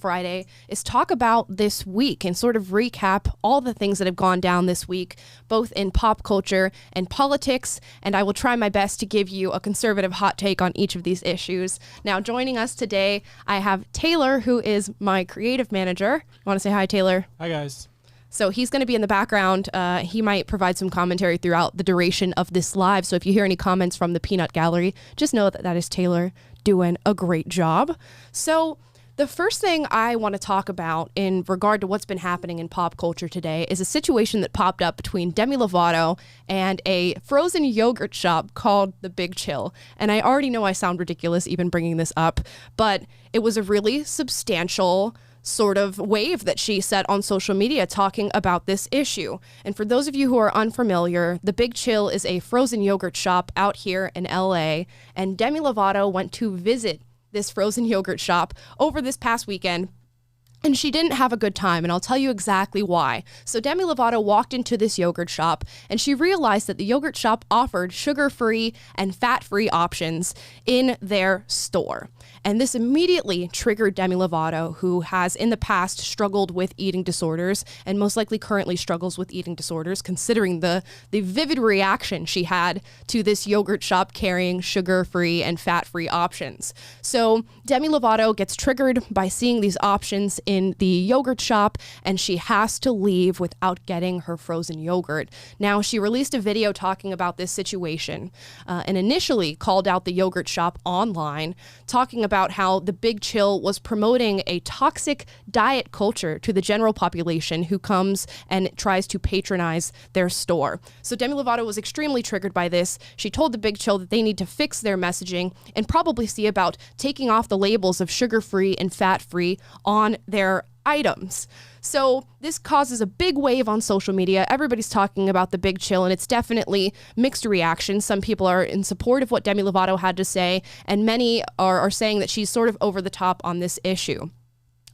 Friday is talk about this week and sort of recap all the things that have gone down this week, both in pop culture and politics. And I will try my best to give you a conservative hot take on each of these issues. Now, joining us today, I have Taylor, who is my creative manager. You want to say hi, Taylor? Hi, guys. So he's going to be in the background. He might provide some commentary throughout the duration of this live. So if you hear any comments from the Peanut Gallery, just know that that is Taylor doing a great job. So the first thing I want to talk about in regard to what's been happening in pop culture today is a situation that popped up between Demi Lovato and a frozen yogurt shop called The Big Chill. And I already know I sound ridiculous even bringing this up, but it was a really substantial sort of wave that she set on social media talking about this issue. And for those of you who are unfamiliar, The Big Chill is a frozen yogurt shop out here in LA, and Demi Lovato went to visit this frozen yogurt shop over this past weekend. And she didn't have a good time, and I'll tell you exactly why. So Demi Lovato walked into this yogurt shop, and she realized that the yogurt shop offered sugar-free and fat-free options in their store. And this immediately triggered Demi Lovato, who has in the past struggled with eating disorders and most likely currently struggles with eating disorders, considering the vivid reaction she had to this yogurt shop carrying sugar-free and fat-free options. So Demi Lovato gets triggered by seeing these options in the yogurt shop, and she has to leave without getting her frozen yogurt. Now, she released a video talking about this situation and initially called out the yogurt shop online, talking about how The Big Chill was promoting a toxic diet culture to the general population who comes and tries to patronize their store. So Demi Lovato was extremely triggered by this. She told The Big Chill that they need to fix their messaging and probably see about taking off the labels of sugar-free and fat-free on their items. So this causes a big wave on social media. Everybody's talking about The Big Chill, and it's definitely mixed reactions. Some people are in support of what Demi Lovato had to say, and many are saying that she's sort of over the top on this issue.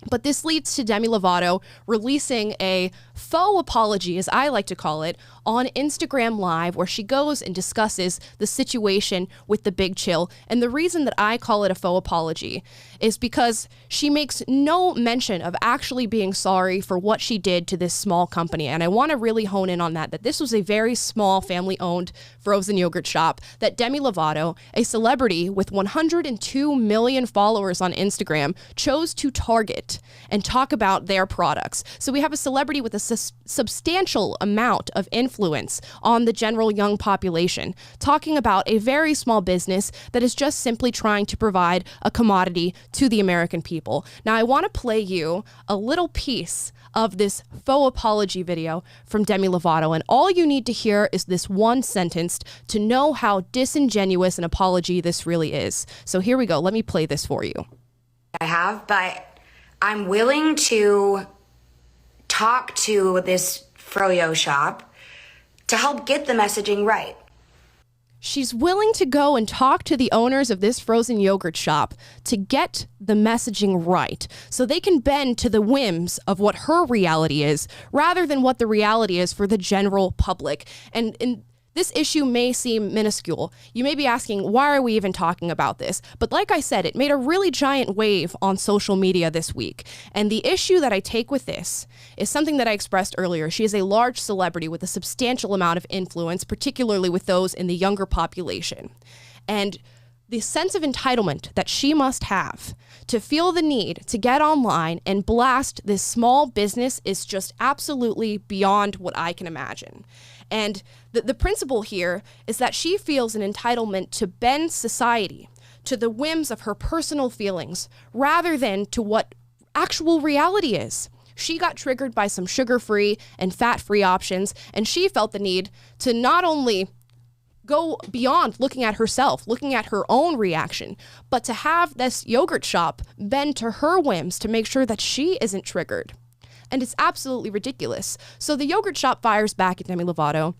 But this leads to Demi Lovato releasing a faux apology, as I like to call it, on Instagram Live, where she goes and discusses the situation with The Big Chill. And the reason that I call it a faux apology is because she makes no mention of actually being sorry for what she did to this small company. And I want to really hone in on that this was a very small family-owned frozen yogurt shop that Demi Lovato, a celebrity with 102 million followers on Instagram, chose to target and talk about their products. So we have a celebrity with a substantial amount of influence on the general young population, talking about a very small business that is just simply trying to provide a commodity to the American people. Now, I want to play you a little piece of this faux apology video from Demi Lovato, and all you need to hear is this one sentence to know how disingenuous an apology this really is. So here we go. Let me play this for you. But I'm willing to talk to this froyo shop to help get the messaging right. She's willing to go and talk to the owners of this frozen yogurt shop to get the messaging right, so they can bend to the whims of what her reality is rather than what the reality is for the general public. And this issue may seem minuscule. You may be asking, why are we even talking about this? But like I said, it made a really giant wave on social media this week. And the issue that I take with this is something that I expressed earlier. She is a large celebrity with a substantial amount of influence, particularly with those in the younger population. And the sense of entitlement that she must have to feel the need to get online and blast this small business is just absolutely beyond what I can imagine. And the principle here is that she feels an entitlement to bend society to the whims of her personal feelings rather than to what actual reality is. She got triggered by some sugar-free and fat-free options, and she felt the need to not only go beyond looking at herself, looking at her own reaction, but to have this yogurt shop bend to her whims to make sure that she isn't triggered. And it's absolutely ridiculous. So the yogurt shop fires back at Demi Lovato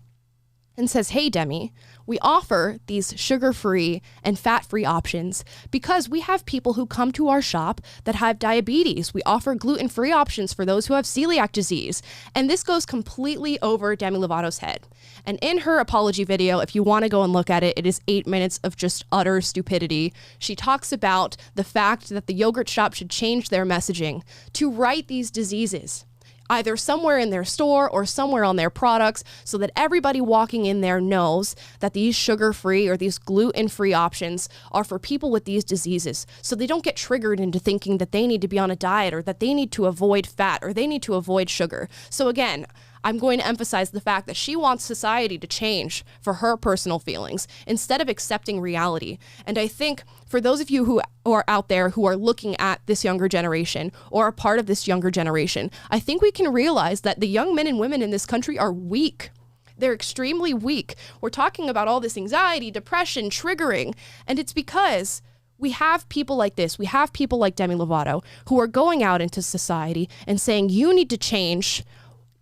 and says, "Hey, Demi, We offer these sugar-free and fat-free options because we have people who come to our shop that have diabetes. We offer gluten-free options for those who have celiac disease. And this goes completely over Demi Lovato's head. And in her apology video, if you want to go and look at it, it is 8 minutes of just utter stupidity. She talks about the fact that the yogurt shop should change their messaging to write these diseases either somewhere in their store or somewhere on their products so that everybody walking in there knows that these sugar-free or these gluten-free options are for people with these diseases. So they don't get triggered into thinking that they need to be on a diet or that they need to avoid fat or they need to avoid sugar. So again, I'm going to emphasize the fact that she wants society to change for her personal feelings instead of accepting reality. And I think for those of you who are out there who are looking at this younger generation or are part of this younger generation, I think we can realize that the young men and women in this country are weak. They're extremely weak. We're talking about all this anxiety, depression, triggering, and it's because we have people like this. We have people like Demi Lovato who are going out into society and saying, you need to change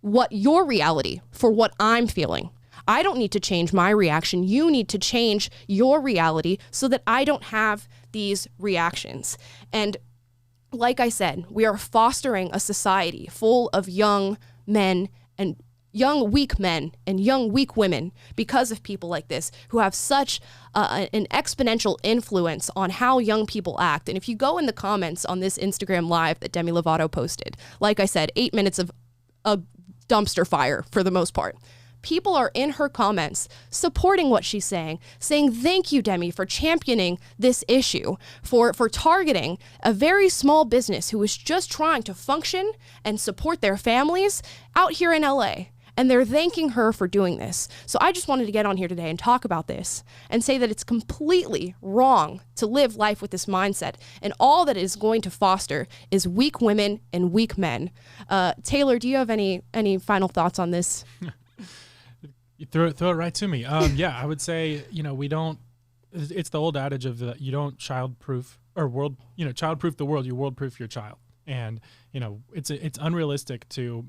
what your reality for what I'm feeling. I don't need to change my reaction. You need to change your reality so that I don't have these reactions. And like I said, we are fostering a society full of young men and young weak men and young weak women because of people like this who have such an exponential influence on how young people act. And if you go in the comments on this Instagram live that Demi Lovato posted, like I said, 8 minutes of a dumpster fire for the most part. People are in her comments supporting what she's saying thank you, Demi, for championing this issue, for targeting a very small business who is just trying to function and support their families out here in LA. And they're thanking her for doing this. So I just wanted to get on here today and talk about this and say that it's completely wrong to live life with this mindset. And all that it is going to foster is weak women and weak men. Taylor, do you have any final thoughts on this? You throw it right to me. Yeah, I would say, it's the old adage of you don't childproof the world, you world-proof your child. And, it's unrealistic to,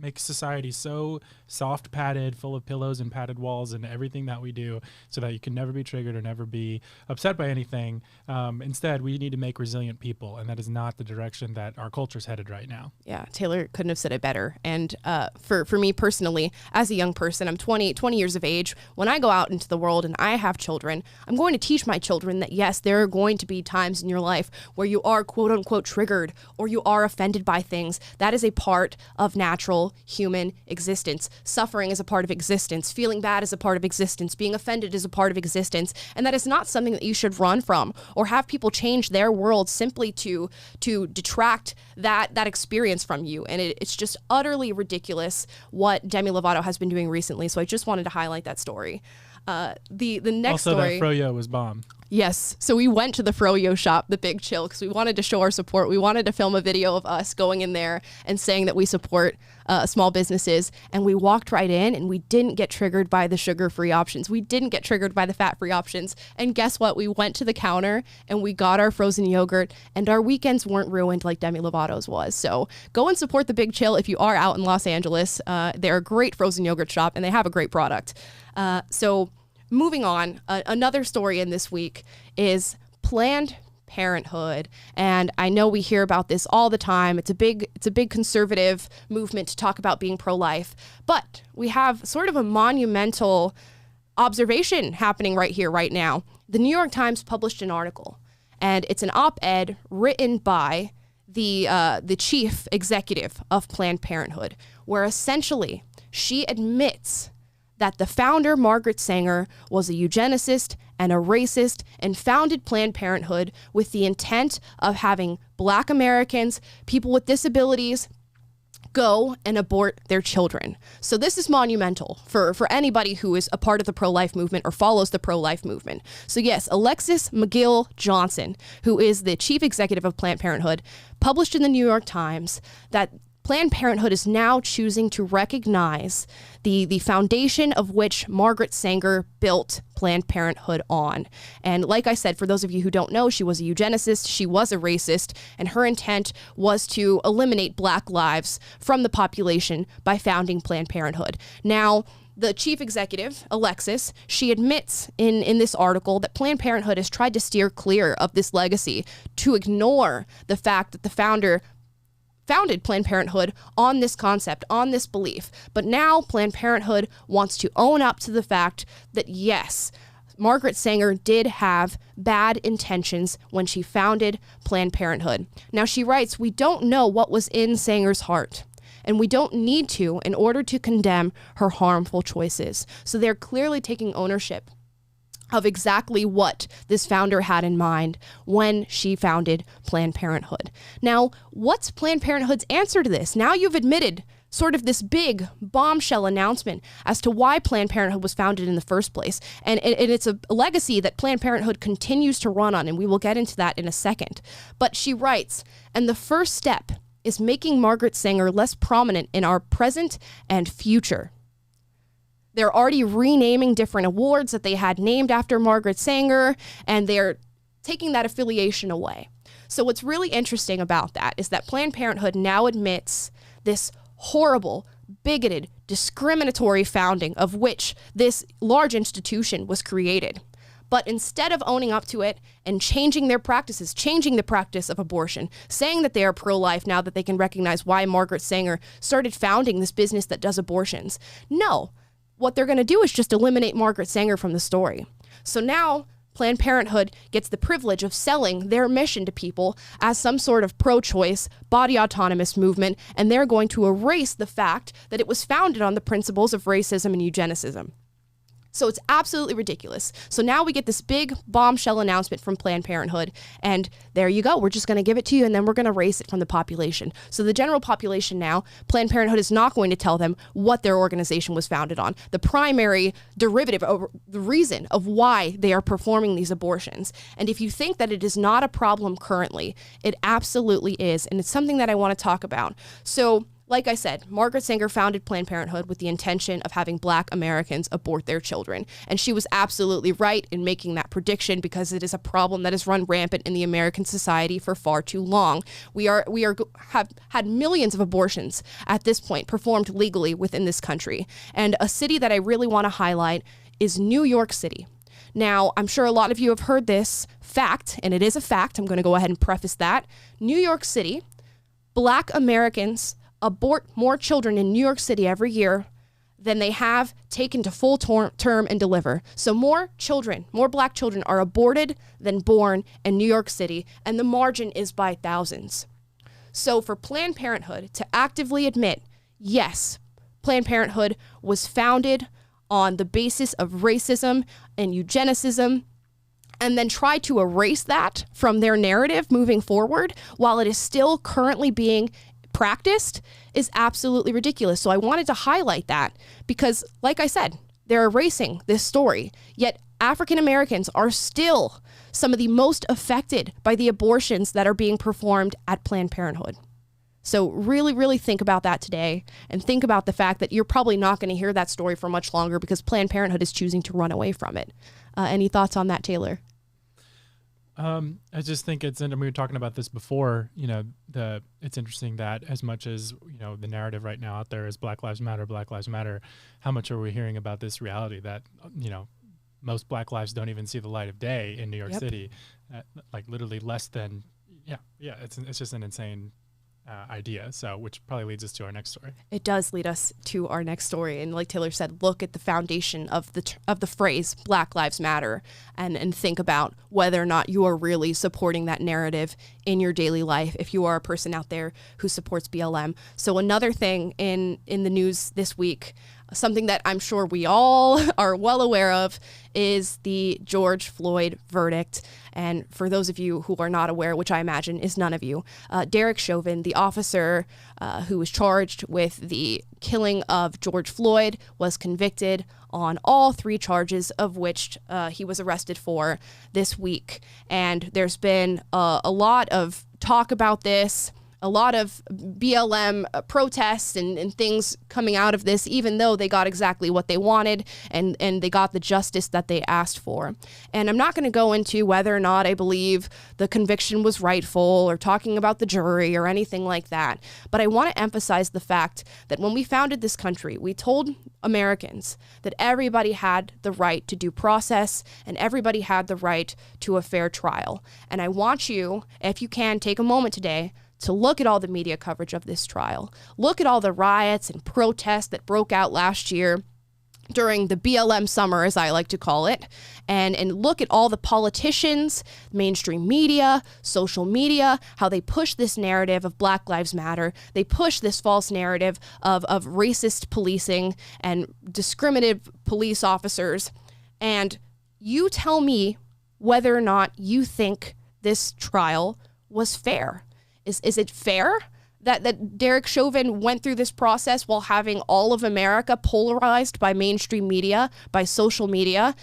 make society so soft padded, full of pillows and padded walls and everything that we do so that you can never be triggered or never be upset by anything. Instead, we need to make resilient people, and that is not the direction that our culture is headed right now. Yeah, Taylor couldn't have said it better. And for me personally, as a young person, I'm 20 years of age. When I go out into the world and I have children, I'm going to teach my children that, yes, there are going to be times in your life where you are quote unquote triggered or you are offended by things. That is a part of natural human existence. Suffering is a part of existence. Feeling bad is a part of existence. Being offended is a part of existence. And that is not something that you should run from or have people change their world simply to detract that experience from you. And it's just utterly ridiculous what Demi Lovato has been doing recently. So I just wanted to highlight that story. The next also, story. That froyo was bomb. Yes. So we went to the froyo shop, the Big Chill, because we wanted to show our support. We wanted to film a video of us going in there and saying that we support small businesses. And we walked right in and we didn't get triggered by the sugar-free options. We didn't get triggered by the fat-free options. And guess what? We went to the counter and we got our frozen yogurt and our weekends weren't ruined like Demi Lovato's was. So go and support the Big Chill if you are out in Los Angeles. They're a great frozen yogurt shop and they have a great product. So moving on, another story in this week is Planned Parenthood. And I know we hear about this all the time. It's a big conservative movement to talk about being pro-life. But we have sort of a monumental observation happening right here, right now. The New York Times published an article, and it's an op-ed written by the chief executive of Planned Parenthood, where essentially she admits that the founder, Margaret Sanger, was a eugenicist and a racist and founded Planned Parenthood with the intent of having Black Americans, people with disabilities, go and abort their children. So this is monumental for anybody who is a part of the pro-life movement or follows the pro-life movement. So yes, Alexis McGill Johnson, who is the chief executive of Planned Parenthood, published in the New York Times that Planned Parenthood is now choosing to recognize the foundation of which Margaret Sanger built Planned Parenthood on. And like I said, for those of you who don't know, she was a eugenicist, she was a racist, and her intent was to eliminate Black lives from the population by founding Planned Parenthood. Now, the chief executive, Alexis, she admits in this article that Planned Parenthood has tried to steer clear of this legacy, to ignore the fact that the founder founded Planned Parenthood on this concept, on this belief. But now Planned Parenthood wants to own up to the fact that, yes, Margaret Sanger did have bad intentions when she founded Planned Parenthood. Now, she writes, "We don't know what was in Sanger's heart, and we don't need to in order to condemn her harmful choices." So they're clearly taking ownership of exactly what this founder had in mind when she founded Planned Parenthood. Now, what's Planned Parenthood's answer to this? Now you've admitted sort of this big bombshell announcement as to why Planned Parenthood was founded in the first place. And it's a legacy that Planned Parenthood continues to run on, and we will get into that in a second. But she writes, "And the first step is making Margaret Sanger less prominent in our present and future." They're already renaming different awards that they had named after Margaret Sanger, and they're taking that affiliation away. So what's really interesting about that is that Planned Parenthood now admits this horrible, bigoted, discriminatory founding of which this large institution was created. But instead of owning up to it and changing their practices, changing the practice of abortion, saying that they are pro-life now that they can recognize why Margaret Sanger started founding this business that does abortions, no. What they're going to do is just eliminate Margaret Sanger from the story. So now Planned Parenthood gets the privilege of selling their mission to people as some sort of pro-choice, body autonomous movement, and they're going to erase the fact that it was founded on the principles of racism and eugenicism. So it's absolutely ridiculous. So now we get this big bombshell announcement from Planned Parenthood, and there you go. We're just going to give it to you, and then we're going to erase it from the population. So the general population now, Planned Parenthood is not going to tell them what their organization was founded on, the primary derivative, or the reason of why they are performing these abortions. And if you think that it is not a problem currently, it absolutely is, and it's something that I want to talk about. So, like I said, Margaret Sanger founded Planned Parenthood with the intention of having Black Americans abort their children. And she was absolutely right in making that prediction, because it is a problem that has run rampant in the American society for far too long. We have had millions of abortions at this point performed legally within this country. And a city that I really want to highlight is New York City. Now, I'm sure a lot of you have heard this fact, and it is a fact. I'm going to go ahead and preface that. New York City, Black Americans abort more children in New York City every year than they have taken to full term and deliver. So more children, more Black children are aborted than born in New York City, and the margin is by thousands. So for Planned Parenthood to actively admit, yes, Planned Parenthood was founded on the basis of racism and eugenicism, and then try to erase that from their narrative moving forward while it is still currently being practiced, is absolutely ridiculous. So I wanted to highlight that because, like I said, they're erasing this story. Yet African Americans are still some of the most affected by the abortions that are being performed at Planned Parenthood. So really, really think about that today, and think about the fact that you're probably not going to hear that story for much longer because Planned Parenthood is choosing to run away from it. Any thoughts on that, Taylor? I just think it's, and we were talking about this before, it's interesting that as much as, the narrative right now out there is Black Lives Matter, how much are we hearing about this reality that, most Black lives don't even see the light of day in New York City, like literally less than, it's just an insane idea. So, which probably leads us to our next story. It does lead us to our next story, and like Taylor said, look at the foundation of the phrase Black Lives Matter, and think about whether or not you are really supporting that narrative in your daily life. If you are a person out there who supports BLM. So another thing in the news this week, something that I'm sure we all are well aware of, is the George Floyd verdict. And for those of you who are not aware, which I imagine is none of you, Derek Chauvin, the officer who was charged with the killing of George Floyd, was convicted on all 3 charges of which he was arrested for this week. And there's been a lot of talk about this. a lot of BLM protests and things coming out of this, even though they got exactly what they wanted and they got the justice that they asked for. And I'm not going to go into whether or not I believe the conviction was rightful or talking about the jury or anything like that. But I want to emphasize the fact that when we founded this country, we told Americans that everybody had the right to due process and everybody had the right to a fair trial. And I want you, if you can, take a moment today to look at all the media coverage of this trial. Look at all the riots and protests that broke out last year during the BLM summer, as I like to call it, and look at all the politicians, mainstream media, social media, how they push this narrative of Black Lives Matter. They push this false narrative of racist policing and discriminative police officers. And you tell me whether or not you think this trial was fair. Is it fair that Derek Chauvin went through this process while having all of America polarized by mainstream media, by social media,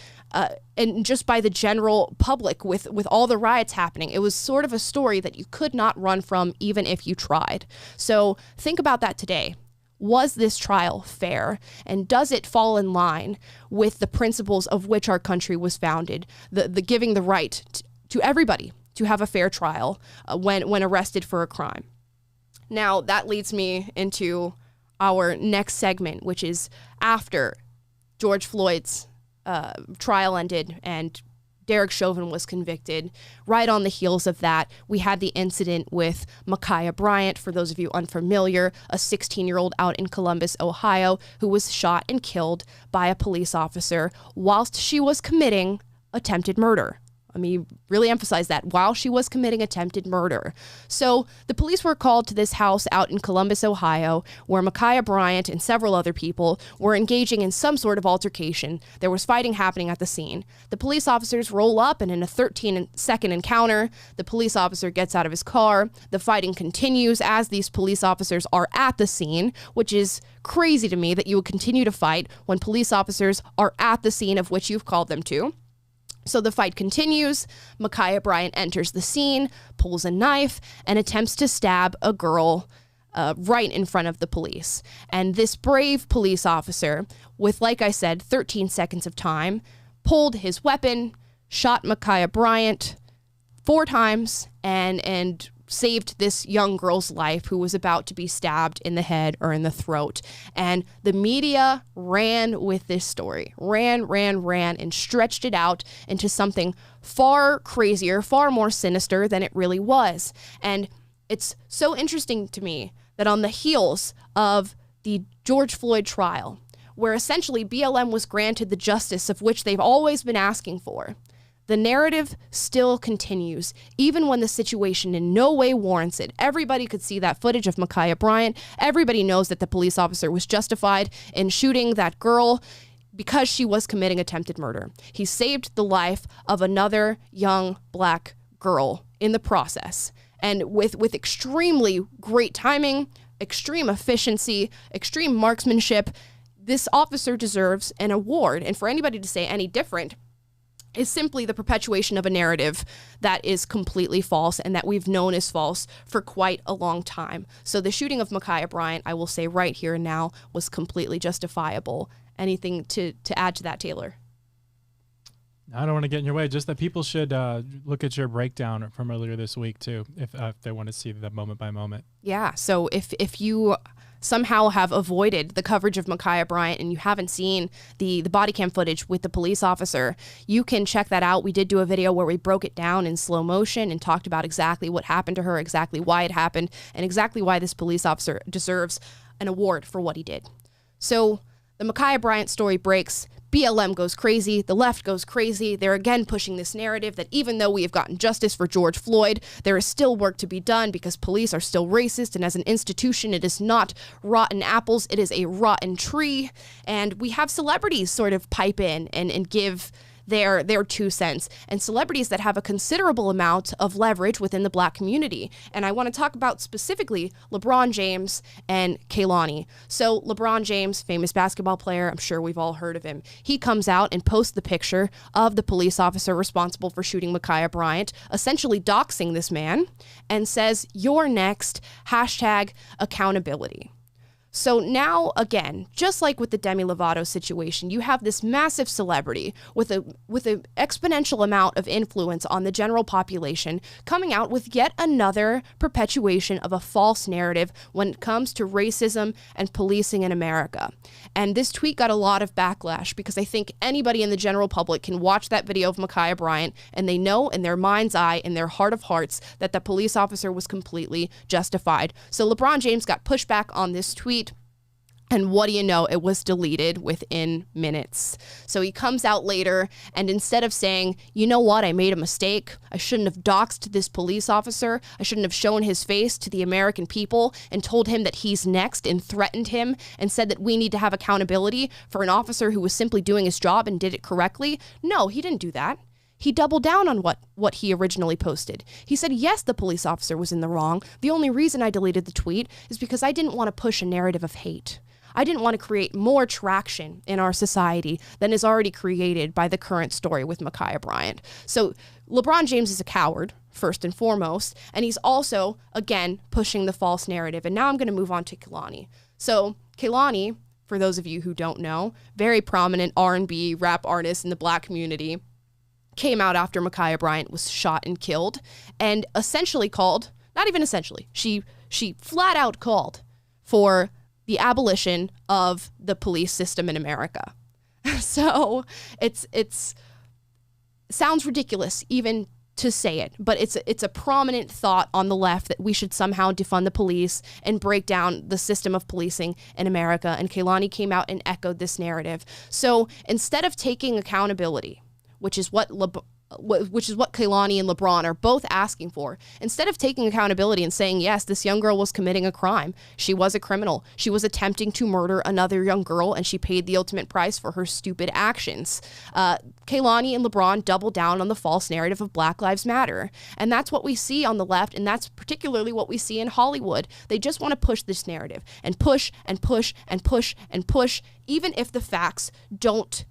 and just by the general public with all the riots happening? It was sort of a story that you could not run from even if you tried. So think about that today. Was this trial fair? And does it fall in line with the principles of which our country was founded? The giving the right to everybody to have a fair trial when arrested for a crime. Now, that leads me into our next segment, which is after George Floyd's trial ended and Derek Chauvin was convicted. Right on the heels of that, we had the incident with Ma'khia Bryant, for those of you unfamiliar, a 16-year-old out in Columbus, Ohio, who was shot and killed by a police officer whilst she was committing attempted murder. Let me really emphasize that, while she was committing attempted murder. So the police were called to this house out in Columbus, Ohio, where Ma'khia Bryant and several other people were engaging in some sort of altercation. There was fighting happening at the scene. The police officers roll up, and in a 13-second encounter, the police officer gets out of his car. The fighting continues as these police officers are at the scene, which is crazy to me that you would continue to fight when police officers are at the scene of which you've called them to. So the fight continues. Ma'khia Bryant enters the scene, pulls a knife, and attempts to stab a girl right in front of the police. And this brave police officer, with, like I said, 13 seconds of time, pulled his weapon, shot Ma'khia Bryant 4 times, and saved this young girl's life who was about to be stabbed in the head or in the throat. And the media ran with this story, ran, and stretched it out into something far crazier, far more sinister than it really was. And it's so interesting to me that on the heels of the George Floyd trial, where essentially BLM was granted the justice of which they've always been asking for, the narrative still continues, even when the situation in no way warrants it. Everybody could see that footage of Ma'khia Bryant. Everybody knows that the police officer was justified in shooting that girl because she was committing attempted murder. He saved the life of another young Black girl in the process. And with extremely great timing, extreme efficiency, extreme marksmanship, this officer deserves an award. And for anybody to say any different is simply the perpetuation of a narrative that is completely false and that we've known is false for quite a long time. So the shooting of Ma'khia Bryant, I will say right here and now, was completely justifiable. Anything to add to that, Taylor? I don't want to get in your way. Just that people should look at your breakdown from earlier this week too, if they want to see the moment by moment. Yeah. So if you somehow have avoided the coverage of Ma'khia Bryant and you haven't seen the body cam footage with the police officer, you can check that out. We did do a video where we broke it down in slow motion and talked about exactly what happened to her, exactly why it happened, and exactly why this police officer deserves an award for what he did. So the Ma'khia Bryant story breaks. BLM goes crazy. The left goes crazy. They're again pushing this narrative that even though we have gotten justice for George Floyd, there is still work to be done because police are still racist. And as an institution, it is not rotten apples. It is a rotten tree. And we have celebrities sort of pipe in and give their 2 cents, and celebrities that have a considerable amount of leverage within the Black community. And I want to talk about specifically LeBron James and Kehlani. So LeBron James, famous basketball player, I'm sure we've all heard of him. He comes out and posts the picture of the police officer responsible for shooting Ma'khia Bryant, essentially doxing this man, and says, "You're next, #accountability." So now, again, just like with the Demi Lovato situation, you have this massive celebrity with an exponential amount of influence on the general population coming out with yet another perpetuation of a false narrative when it comes to racism and policing in America. And this tweet got a lot of backlash because I think anybody in the general public can watch that video of Ma'khia Bryant and they know in their mind's eye, in their heart of hearts, that the police officer was completely justified. So LeBron James got pushback on this tweet. And what do you know? It was deleted within minutes. So he comes out later, and instead of saying, "You know what, I made a mistake. I shouldn't have doxed this police officer. I shouldn't have shown his face to the American people and told him that he's next and threatened him and said that we need to have accountability for an officer who was simply doing his job and did it correctly." No, he didn't do that. He doubled down on what he originally posted. He said, yes, the police officer was in the wrong. The only reason I deleted the tweet is because I didn't want to push a narrative of hate. I didn't want to create more traction in our society than is already created by the current story with Ma'khia Bryant. So LeBron James is a coward, first and foremost, and he's also, again, pushing the false narrative. And now I'm going to move on to Kehlani. So Kehlani, for those of you who don't know, very prominent R&B rap artist in the Black community, came out after Ma'khia Bryant was shot and killed and essentially called, not even essentially, she flat out called for the abolition of the police system in America. So it's sounds ridiculous even to say it, but it's a prominent thought on the left that we should somehow defund the police and break down the system of policing in America. And Kehlani came out and echoed this narrative. So instead of taking accountability, which is what Kehlani and LeBron are both asking for. Instead of taking accountability and saying, yes, this young girl was committing a crime. She was a criminal. She was attempting to murder another young girl, and she paid the ultimate price for her stupid actions. Kehlani and LeBron double down on the false narrative of Black Lives Matter. And that's what we see on the left, and that's particularly what we see in Hollywood. They just want to push this narrative and push and push and push and push, even if the facts don't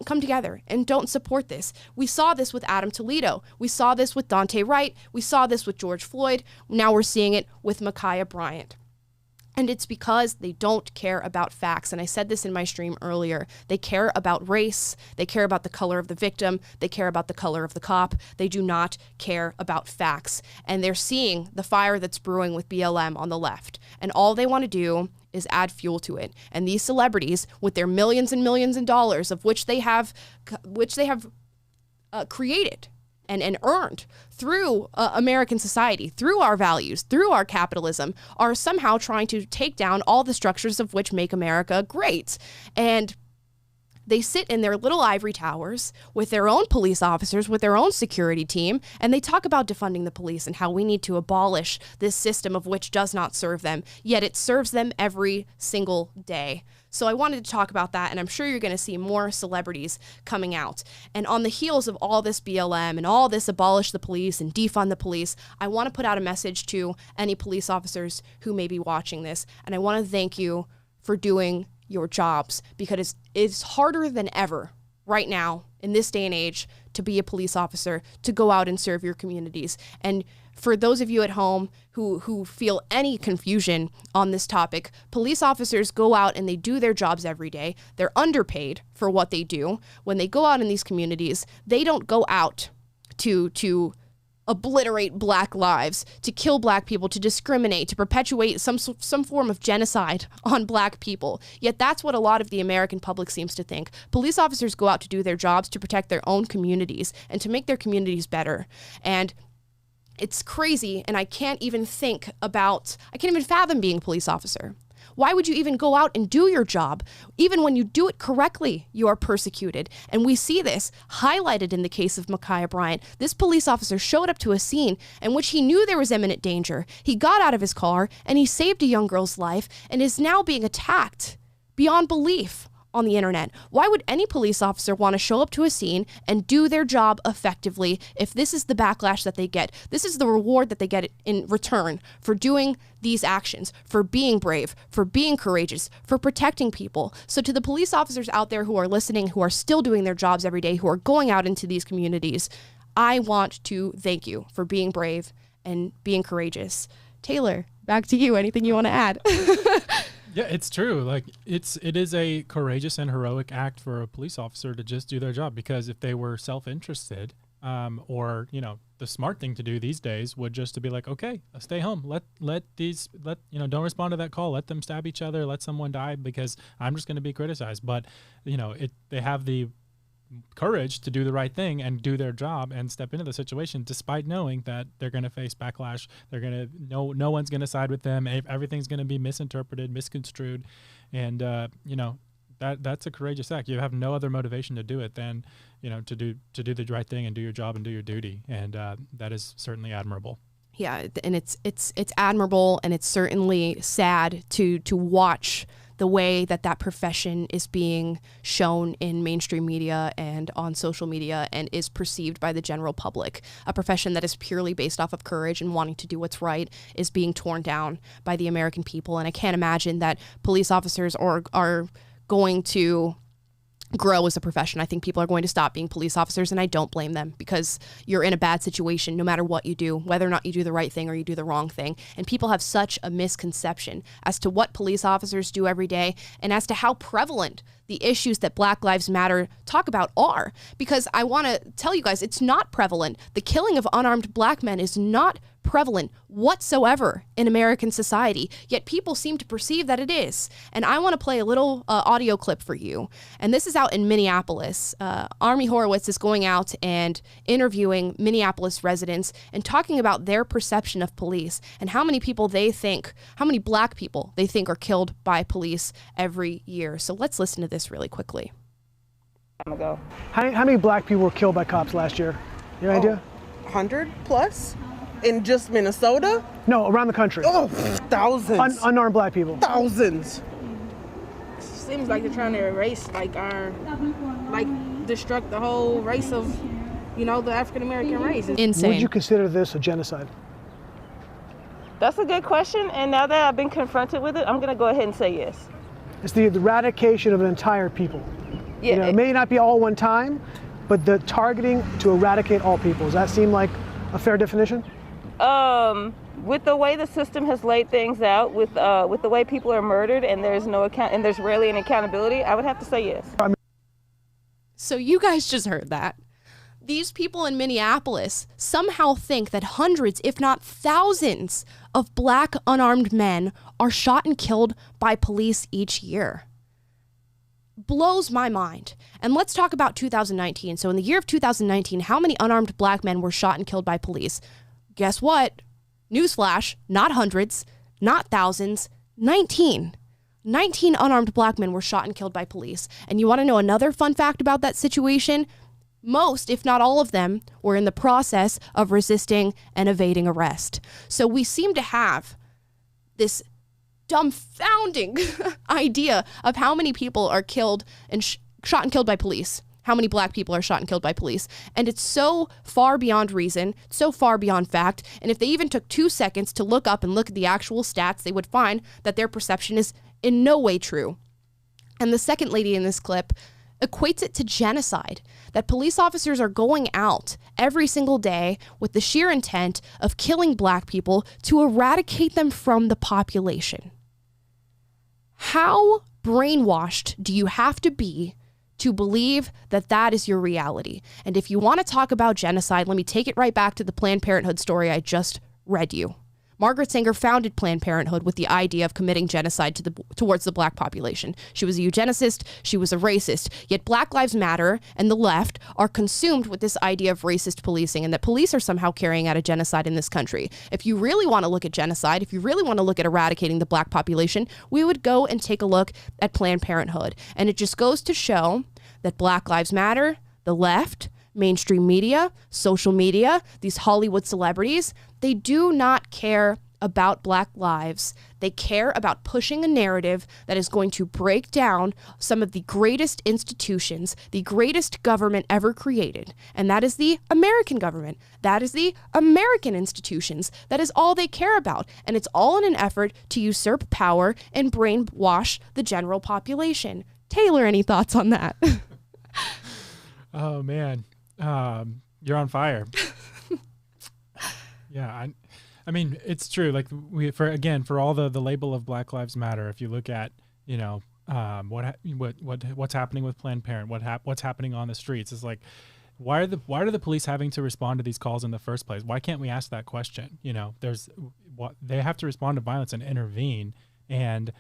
come together and don't support this. We saw this with Adam Toledo. We saw this with Daunte Wright. We saw this with George Floyd. Now we're seeing it with Ma'khia Bryant. And it's because they don't care about facts. And I said this in my stream earlier. They care about race. They care about the color of the victim. They care about the color of the cop. They do not care about facts. And they're seeing the fire that's brewing with BLM on the left. And all they want to do is add fuel to it. And these celebrities, with their millions and millions of dollars, of which they have created and earned through American society, through our values, through our capitalism, are somehow trying to take down all the structures of which make America great. And they sit in their little ivory towers with their own police officers, with their own security team, and they talk about defunding the police and how we need to abolish this system of which does not serve them, yet it serves them every single day. So I wanted to talk about that, and I'm sure you're going to see more celebrities coming out. And on the heels of all this BLM and all this abolish the police and defund the police, I want to put out a message to any police officers who may be watching this, and I want to thank you for doing your jobs, because it's harder than ever right now in this day and age to be a police officer, to go out and serve your communities. And for those of you at home who feel any confusion on this topic, police officers go out and they do their jobs every day. They're underpaid for what they do. When they go out in these communities, they don't go out to obliterate Black lives, to kill Black people, to discriminate, to perpetuate some form of genocide on Black people. Yet that's what a lot of the American public seems to think. Police officers go out to do their jobs to protect their own communities and to make their communities better. And it's crazy, and I can't even fathom being a police officer. Why would you even go out and do your job? Even when you do it correctly, you are persecuted. And we see this highlighted in the case of Ma'khia Bryant. This police officer showed up to a scene in which he knew there was imminent danger. He got out of his car and he saved a young girl's life and is now being attacked beyond belief on the internet? Why would any police officer want to show up to a scene and do their job effectively if this is the backlash that they get? This is the reward that they get in return for doing these actions, for being brave, for being courageous, for protecting people. So to the police officers out there who are listening, who are still doing their jobs every day, who are going out into these communities, I want to thank you for being brave and being courageous. Taylor, back to you. Anything you want to add? Yeah, it's true. Like it is a courageous and heroic act for a police officer to just do their job, because if they were self-interested, or the smart thing to do these days would just to be like, okay, stay home. Let don't respond to that call. Let them stab each other. Let someone die because I'm just going to be criticized. But they have the courage to do the right thing and do their job and step into the situation despite knowing that they're going to face backlash. They're going to no one's going to side with them. Everything's going to be misinterpreted, misconstrued, and that's a courageous act. You have no other motivation to do it than to do the right thing and do your job and do your duty, and that is certainly admirable. Yeah, and it's admirable, and it's certainly sad to watch the way that profession is being shown in mainstream media and on social media and is perceived by the general public. A profession that is purely based off of courage and wanting to do what's right is being torn down by the American people. And I can't imagine that police officers are going to grow as a profession. I think people are going to stop being police officers, and I don't blame them, because you're in a bad situation no matter what you do, whether or not you do the right thing or you do the wrong thing. And people have such a misconception as to what police officers do every day and as to how prevalent the issues that Black Lives Matter talk about are. Because I want to tell you guys, it's not prevalent. The killing of unarmed Black men is not prevalent whatsoever in American society, yet people seem to perceive that it is. And I want to play a little audio clip for you. And this is out in Minneapolis. Army Horowitz is going out and interviewing Minneapolis residents and talking about their perception of police and how many Black people they think are killed by police every year. So let's listen to this really quickly. How many Black people were killed by cops last year? You have any idea? 100 plus? In just Minnesota? No, around the country. Oh, thousands. Unarmed Black people. Thousands. Seems like they're trying to erase, destruct the whole race of, the African American race. Insane. Would you consider this a genocide? That's a good question, and now that I've been confronted with it, I'm going to go ahead and say yes. It's the eradication of an entire people. Yeah. It may not be all one time, but the targeting to eradicate all people. Does that seem like a fair definition? With the way the system has laid things out, with the way people are murdered and there's no account and there's rarely an accountability, I would have to say yes. So you guys just heard that. These people in Minneapolis somehow think that hundreds, if not thousands, of Black unarmed men are shot and killed by police each year. Blows my mind. And let's talk about 2019. So in the year of 2019, how many unarmed Black men were shot and killed by police? Guess what? Newsflash, not hundreds, not thousands, 19. 19 unarmed Black men were shot and killed by police. And you want to know another fun fact about that situation? Most, if not all of them, were in the process of resisting and evading arrest. So we seem to have this dumbfounding idea of how many people are killed and shot and killed by police. How many Black people are shot and killed by police. And it's so far beyond reason, so far beyond fact. And if they even took 2 seconds to look up and look at the actual stats, they would find that their perception is in no way true. And the second lady in this clip equates it to genocide, that police officers are going out every single day with the sheer intent of killing Black people to eradicate them from the population. How brainwashed do you have to be to believe that that is your reality? And if you want to talk about genocide, let me take it right back to the Planned Parenthood story I just read you. Margaret Sanger founded Planned Parenthood with the idea of committing genocide towards the Black population. She was a eugenicist, she was a racist, yet Black Lives Matter and the left are consumed with this idea of racist policing and that police are somehow carrying out a genocide in this country. If you really want to look at genocide, if you really want to look at eradicating the Black population, we would go and take a look at Planned Parenthood. And it just goes to show that Black Lives Matter, the left, mainstream media, social media, these Hollywood celebrities, they do not care about Black lives. They care about pushing a narrative that is going to break down some of the greatest institutions, the greatest government ever created. And that is the American government. That is the American institutions. That is all they care about. And it's all in an effort to usurp power and brainwash the general population. Taylor, any thoughts on that? Oh, man. You're on fire. Yeah, I mean, it's true. Like for all the label of Black Lives Matter, if you look at, what's happening with Planned Parenthood, what's happening on the streets, is like, why are the police having to respond to these calls in the first place? Why can't we ask that question? They have to respond to violence and intervene. And,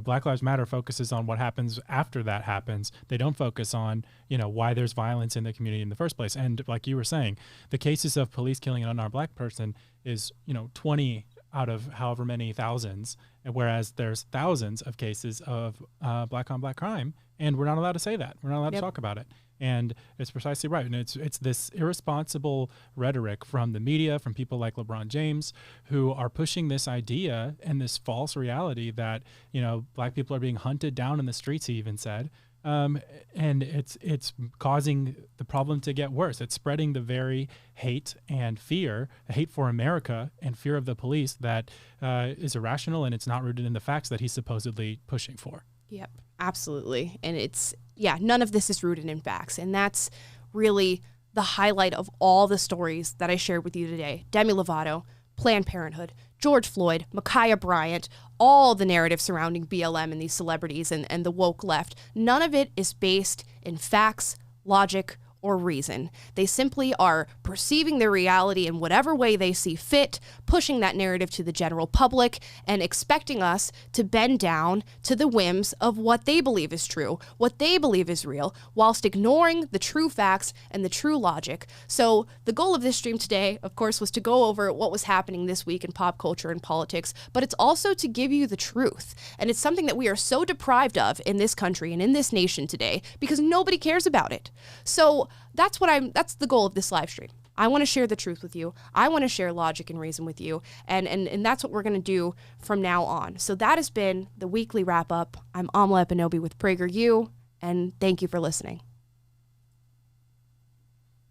Black Lives Matter focuses on what happens after that happens. They don't focus on, why there's violence in the community in the first place. And like you were saying, the cases of police killing an unarmed Black person is, 20 out of however many thousands, and whereas there's thousands of cases of Black on Black crime, and we're not allowed to say that. We're not allowed to talk about it. And it's precisely right. And it's this irresponsible rhetoric from the media, from people like LeBron James, who are pushing this idea and this false reality that, Black people are being hunted down in the streets, he even said. And it's causing the problem to get worse. It's spreading the very hate and fear, hate for America and fear of the police that is irrational, and it's not rooted in the facts that he's supposedly pushing for. Yep, absolutely. And none of this is rooted in facts. And that's really the highlight of all the stories that I shared with you today. Demi Lovato, Planned Parenthood, George Floyd, Ma'khia Bryant, all the narrative surrounding BLM and these celebrities and the woke left. None of it is based in facts, logic, or reason. They simply are perceiving their reality in whatever way they see fit, pushing that narrative to the general public, and expecting us to bend down to the whims of what they believe is true, what they believe is real, whilst ignoring the true facts and the true logic. So the goal of this stream today, of course, was to go over what was happening this week in pop culture and politics, but it's also to give you the truth. And it's something that we are so deprived of in this country and in this nation today because nobody cares about it. So that's the goal of this live stream. I want to share the truth with you. I want to share logic and reason with you. And that's what we're going to do from now on. So that has been the weekly wrap up. I'm Amala with PragerU, and thank you for listening.